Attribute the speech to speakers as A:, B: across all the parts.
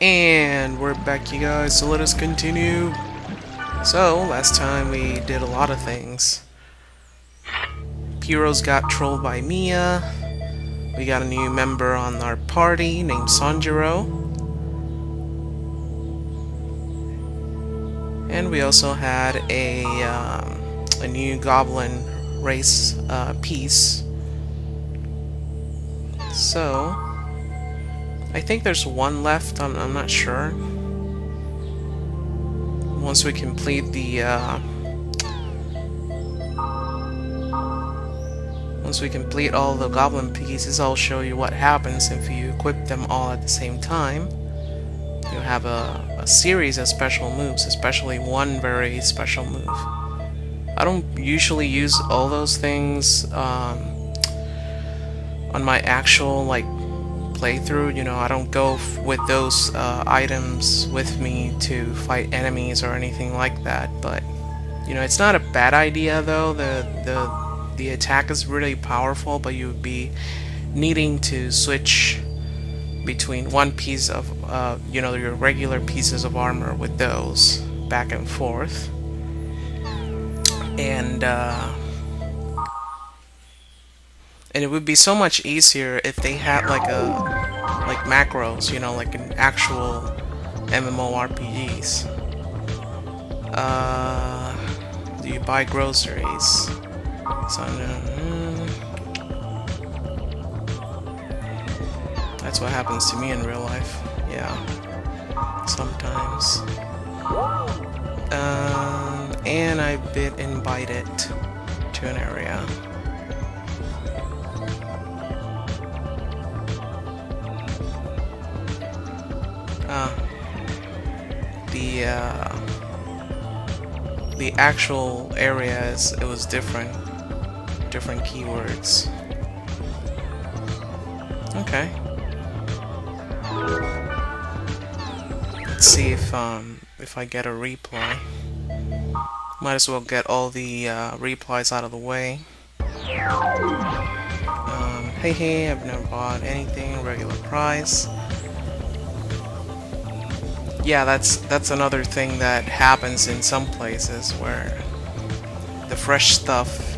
A: And we're back, you guys, so let us continue. So, last time we did a lot of things. Heroes got trolled by Mia. We got a new member on our party named Sanjiro. And we also had a new goblin race piece. So, I think there's one left, I'm not sure. Once we complete the once we complete all the goblin pieces, I'll show you what happens if you equip them all at the same time. You have a series of special moves, especially one very special move. I don't usually use all those things on my actual playthrough. You know, I don't go with those items with me to fight enemies or anything like that. But you know, it's not a bad idea though. The attack is really powerful, but you would be needing to switch between one piece of you know, your regular pieces of armor with those back and forth. And it would be so much easier if they had like macros, you know, like an actual MMORPGs. Do you buy groceries? So, that's what happens to me in real life. Yeah, sometimes. And I've been invited to an area. The actual areas, it was different keywords. Okay. Let's see if I get a replay. Might as well get all the replies out of the way. Hey, I've never bought anything, regular price. Yeah, that's another thing that happens in some places where the fresh stuff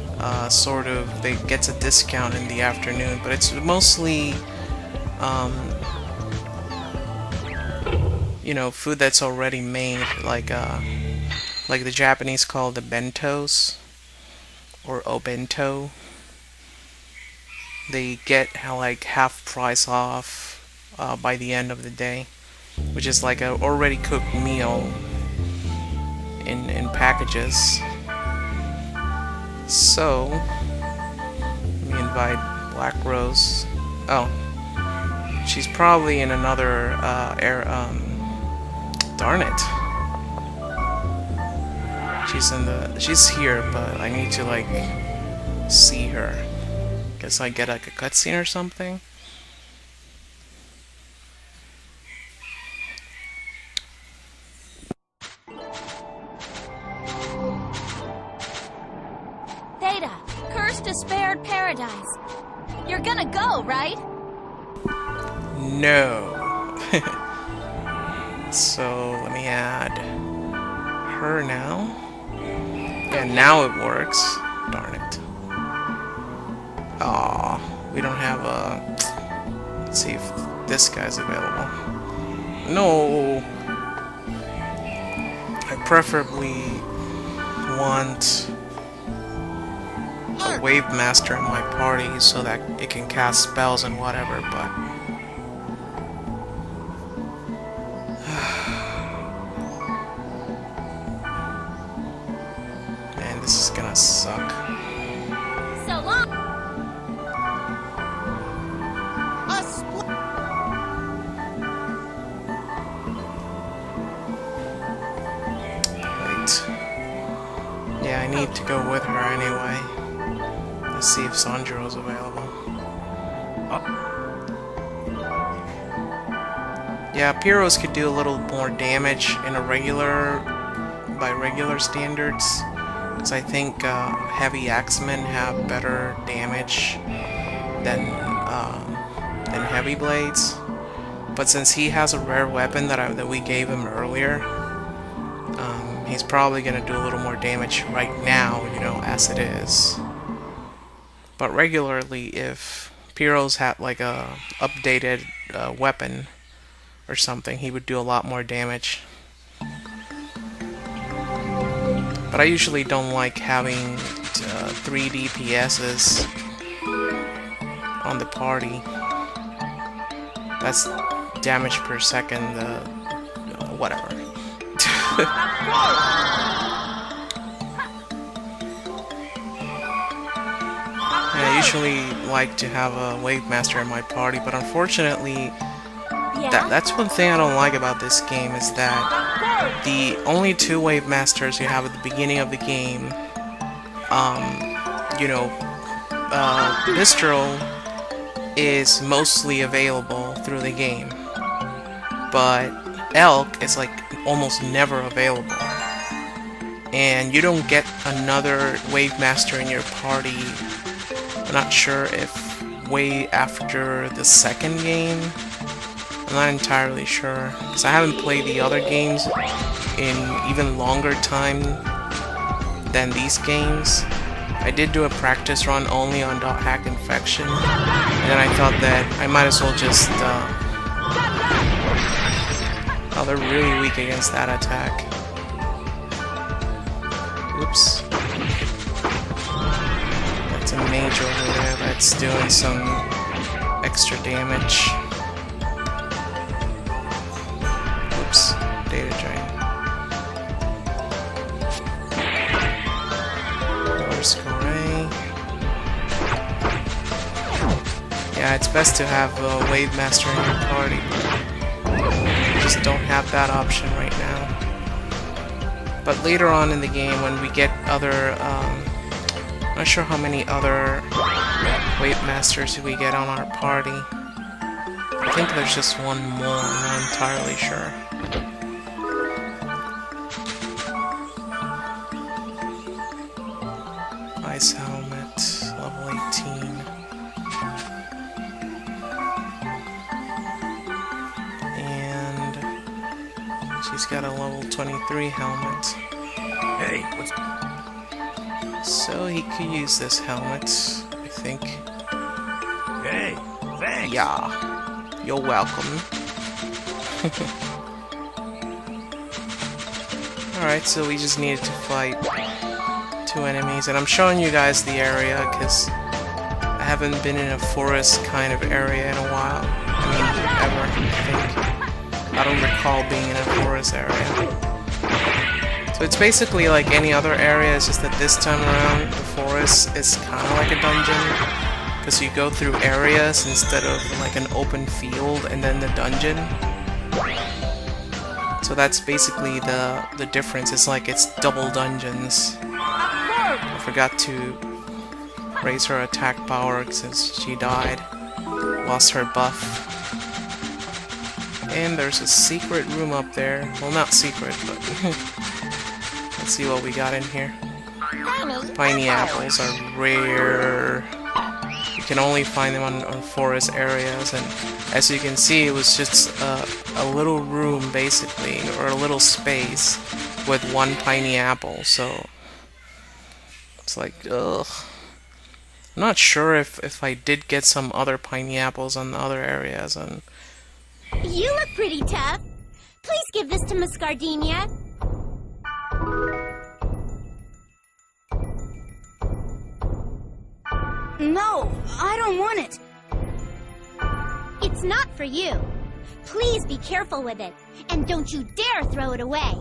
A: sort of gets a discount in the afternoon, but it's mostly you know, food that's already made, like the Japanese call the bentos or obento. They get like half price off by the end of the day, which is like a already cooked meal in packages. So let me invite Black Rose. Oh, she's probably in another darn it. She's here, but I need to like see her. Guess I get like a cutscene or something.
B: Theta, cursed despaired paradise. You're gonna go, right?
A: No. So let me add her now. Yeah, now it works. Darn it. Aw, we don't have a... Let's see if this guy's available. No! I preferably want a Wave Master in my party so that it can cast spells and whatever, but... Man, this is gonna suck.
B: So long. Yeah, I need to go with her anyway. Let's see if Sanjiro's available. Yeah, Pyros could do a little more damage in by regular standards. Because I think heavy axemen have better damage than heavy blades.
A: But since he has a rare weapon that we gave him earlier, he's probably gonna do a little more damage right now, you know, as it is. But regularly, if Pyro's had like a updated weapon or something, he would do a lot more damage. But I usually don't like having 3 DPSs on the party. That's damage per second, whatever. I usually like to have a Wave Master in my party, but unfortunately, that's one thing I don't like about this game, is that the only 2 Wave Masters you have at the beginning of the game, you know, Mistral is mostly available through the game, but Elk is like almost never available. And you don't get another Wave Master in your party, I'm not sure if way after the second game. I'm not entirely sure, because I haven't played the other games in even longer time than these games. I did do a practice run only on .hack infection, and then I thought that I might as well just oh, they're really weak against that attack. Oops. That's a mage over there that's doing some extra damage. Oops, data drain. Yeah, it's best to have a Wave Master in your party. You just don't have that option right now. But later on in the game, when we get other, I'm not sure how many other Wave Masters we get on our party. I think there's just one more, I'm not entirely sure. Ice helmet, level 18. And she's got a level 23 helmet.
C: Hey, what's...
A: So he could use this helmet, I think.
C: Hey, thanks.
A: Yeah, you're welcome. Alright, so we just needed to fight 2 enemies, and I'm showing you guys the area because I haven't been in a forest kind of area in a while. I mean, ever, I think. I don't recall being in a forest area. So it's basically like any other area, it's just that this time around the forest is kind of like a dungeon, because you go through areas instead of like an open field and then the dungeon. So that's basically the difference. It's like it's double dungeons. I forgot to raise her attack power since she died. Lost her buff. And there's a secret room up there. Well, not secret, but let's see what we got in here. Piney apples are rare. You can only find them on forest areas, and as you can see, it was just a little room basically, or a little space with 1 piney apple, so it's like, ugh. I'm not sure if I did get some other piney apples on the other areas. And
D: you look pretty tough. Please give this to Miss Gardenia.
E: No, I don't want it.
D: It's not for you. Please be careful with it, and don't you dare throw it away.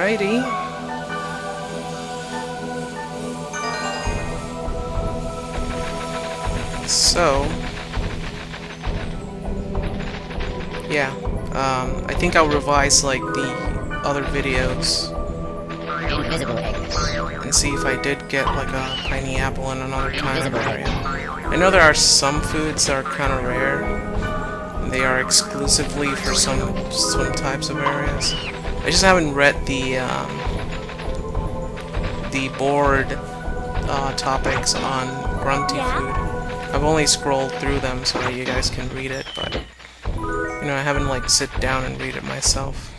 A: alrighty. So yeah, I think I'll revise like the other videos and see if I did get like a piney apple in another kind of area. I know there are some foods that are kind of rare. They are exclusively for some types of areas. I just haven't read the the board topics on grunty food. I've only scrolled through them so that you guys can read it, but you know, I haven't like sit down and read it myself.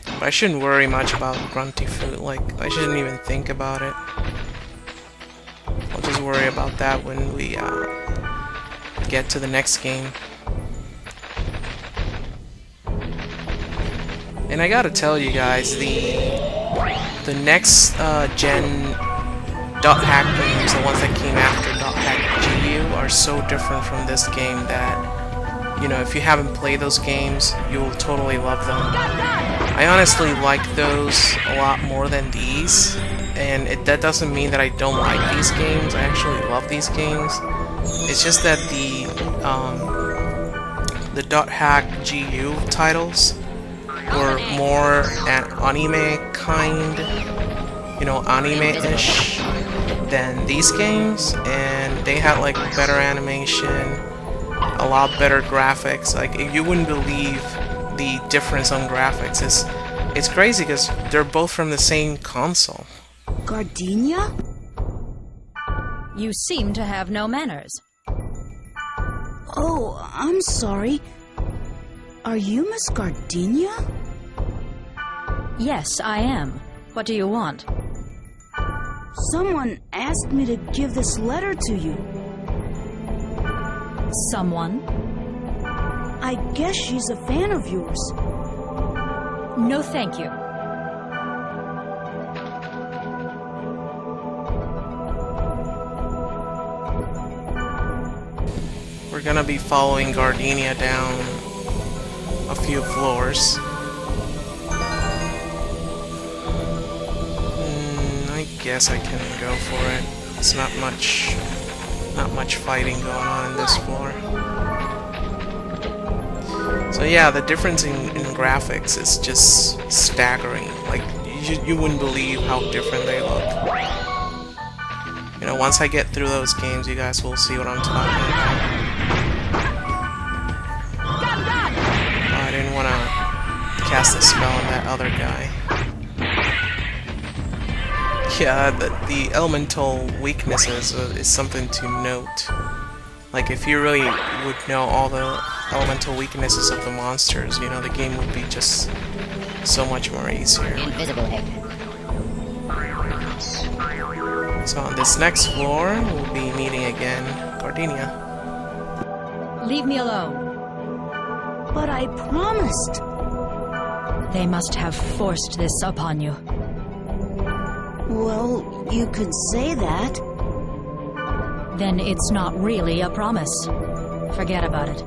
A: But I shouldn't worry much about grunty food. Like, I shouldn't even think about it. I'll just worry about that when we get to the next game. And I gotta tell you guys, the next gen .hack games, the ones that came after .hack GU, are so different from this game that, you know, if you haven't played those games, you'll totally love them. I honestly like those a lot more than these, and that doesn't mean that I don't like these games. I actually love these games. It's just that the .hack GU titles were more anime kind, you know, anime-ish than these games, and they had like better animation, a lot better graphics. Like, you wouldn't believe the difference on graphics. It's crazy because they're both from the same console.
E: Gardenia?
F: You seem to have no manners.
E: Oh, I'm sorry. Are you Miss Gardenia?
F: Yes, I am. What do you want?
E: Someone asked me to give this letter to you.
F: Someone?
E: I guess she's a fan of yours.
F: No, thank you.
A: We're gonna be following Gardenia down a few floors. I guess I can go for it. It's not much fighting going on in this floor. So yeah, the difference in graphics is just staggering. Like, you wouldn't believe how different they look. You know, once I get through those games, you guys will see what I'm talking about. Oh, I didn't want to cast a spell on that other guy. Yeah, the elemental weaknesses is something to note. Like, if you really would know all the elemental weaknesses of the monsters, you know, the game would be just so much more easier.
G: Invisible egg.
A: So on this next floor, we'll be meeting again Gardenia.
F: Leave me alone.
E: But I promised.
F: They must have forced this upon you.
E: Well, you could say that.
F: Then it's not really a promise. Forget about it.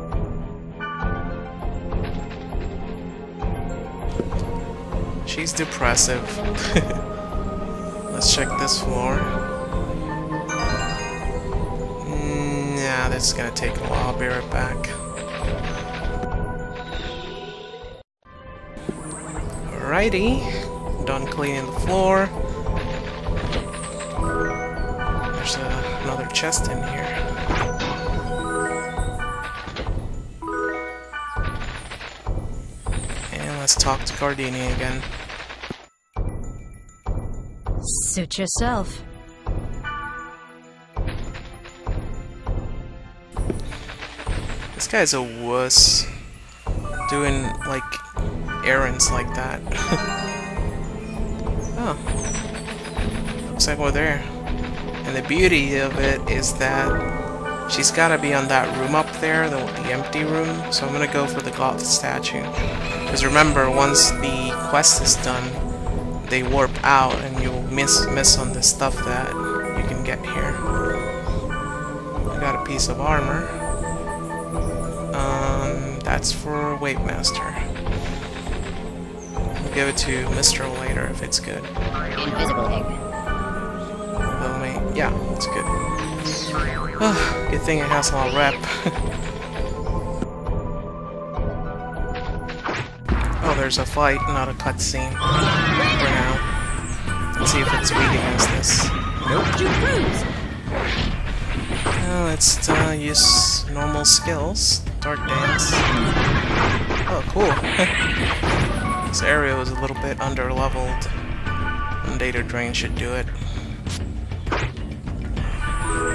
A: She's depressive. Let's check this floor. Yeah, this is gonna take a while. I'll be right back. Alrighty. Done cleaning the floor. There's another chest in here. And let's talk to Gardenia again.
F: Suit yourself.
A: This guy's a wuss. Doing, like, errands like that. Oh. Looks like we're there. And the beauty of it is that she's gotta be on that room up there, the empty room. So I'm gonna go for the goth statue. Because remember, once the quest is done, they warp out and you'll miss on the stuff that you can get here. I got a piece of armor. That's for Weight Master. I'll give it to Mr. later if it's good.
G: Invisible egg.
A: Well, mate, yeah, it's good. Good thing it has a lot of rep. Oh, there's a fight, not a cutscene. For now. Let's see if it's weak against this. Nope. Let's use normal skills. Dark Dance. Oh, cool. This area was a little bit under-leveled. And
B: data drain should do it.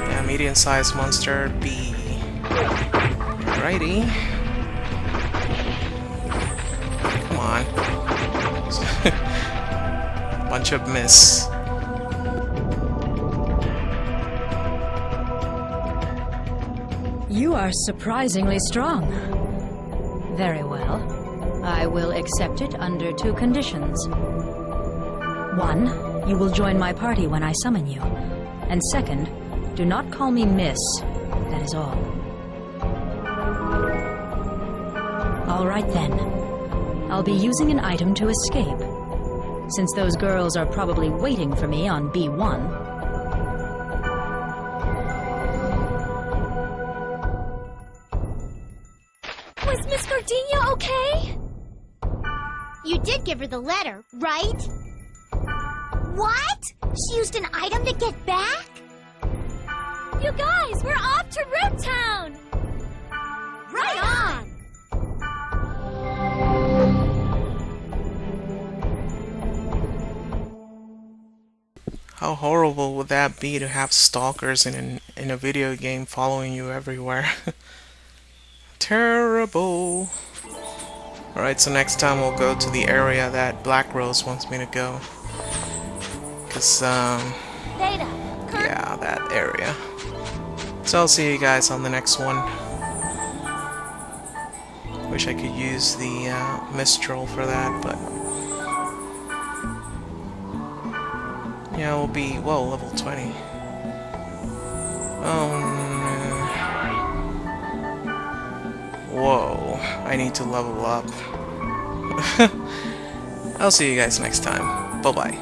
B: Yeah, medium-sized monster B. Alrighty. Come on. Bunch of miss.
F: You are surprisingly strong. Very well. I will accept it under 2 conditions. 1, you will join my party when I summon you. And second, do not call me Miss. That is all. All right then. I'll be using an item to escape. Since those girls are probably waiting for me on B1.
D: Was Miss Gardenia okay? You did give her the letter, right? What? She used an item to get back? You guys, we're off to Root Town! Right on!
B: How horrible would that be to have stalkers in a video game following you everywhere? Terrible. Alright, so next time we'll go to the area that Black Rose wants me to go. Cause,
D: Theta, Kirk.
B: yeah, that area. So I'll see you guys on the next one. Wish I could use the Mistral for that, but... yeah, we'll be, well, level 20. Oh, no. Whoa, I need to level up. I'll see you guys next time. Bye-bye.